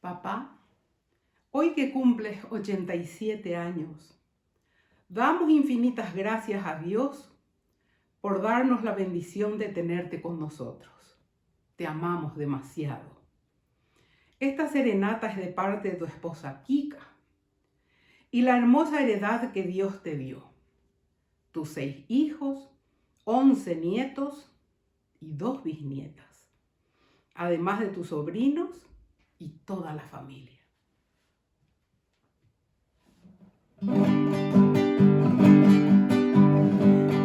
Papá, hoy que cumples 87 años, damos infinitas gracias a Dios por darnos la bendición de tenerte con nosotros. Te amamos demasiado. Esta serenata es de parte de tu esposa Kika y la hermosa heredad que Dios te dio. Tus 6 hijos, 11 nietos y 2 bisnietas, además de tus sobrinos y toda la familia.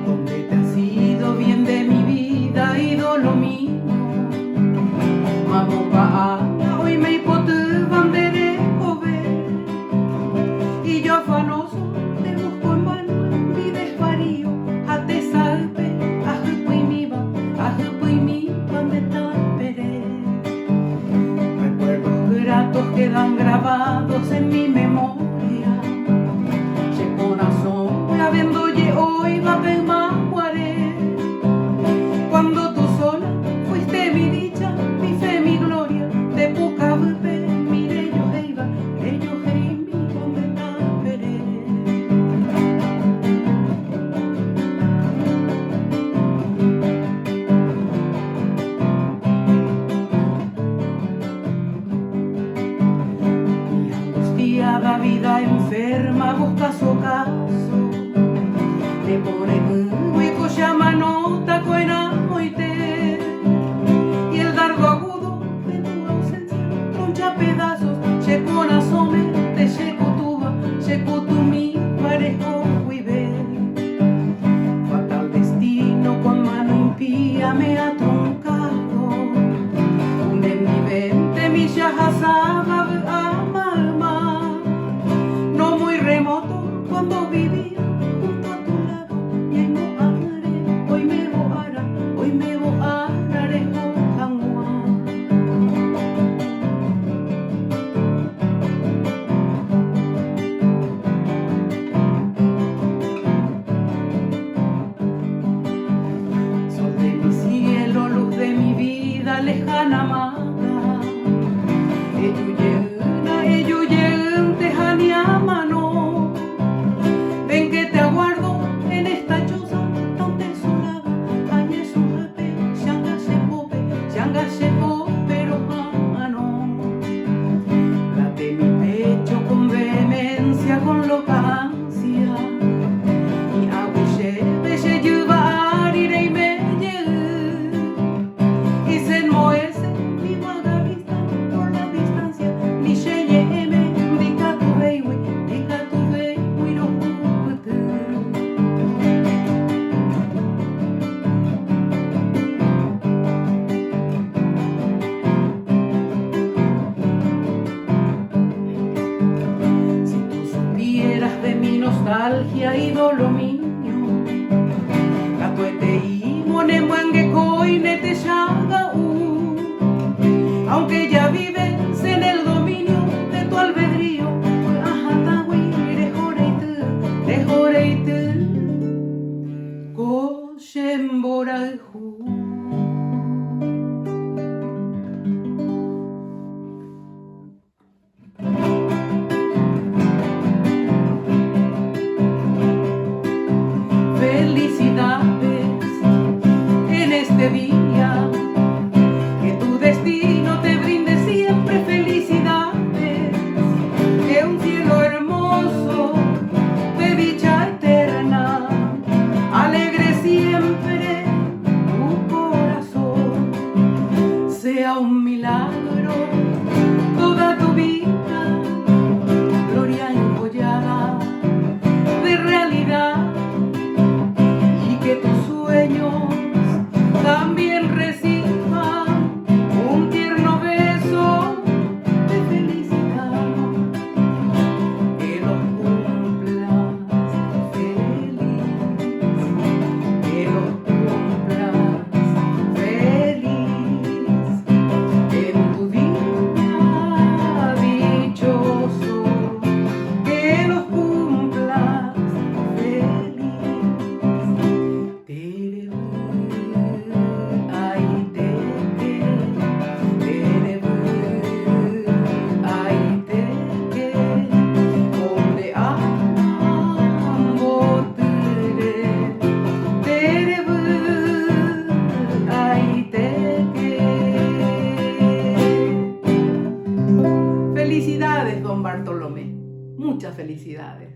Donde te has ido bien de mi vida y do lo mío. Mamo paana hoy me hipote bandere joven. Y yo afanoso te busco en vano en mi desvarío. A te salve, a y mi donde te esperé. Recuerdos gratos quedan grabados en mi memoria. Habiendo hoy va a más cuando tú sola fuiste mi dicha, mi fe, mi gloria, de poca bebé, mire yo heiva, ellos mi donde te esperé. Mi angustiada vida enferma busca su ocaso. Te pone hueco llama nota cuena oite y el dardo agudo de tu ausencia troncha pedazos checo nasome te checo tuba checo tu mi parejo huive fatal destino con mano impía me ha truncado un envivente mi yajazaba ama no muy remoto cuando vivía lejana amada, ello te jania mano. Ven que te aguardo en esta choza tan desolada. Añe su jefe, se pope, pero mano. Late mi pecho con vehemencia, con loca ansia. Y aguille, belle llevar, iré y me nostalgia y dolo mío Catuete y monemuangue coine te llaga aunque ya vives en el dominio de tu albedrío ajatawi de joreite koshemboraju. En este día, que tu destino te brinde siempre felicidades, que un cielo hermoso de dicha eterna alegre siempre tu corazón, sea un milagro toda tu vida, gloria enjollada de realidad. Que tus sueños también reciban un tierno beso de felicidad. Que los cumplas feliz, que los cumplas feliz en tu día. Felicidades, don Bartolomé. Muchas felicidades.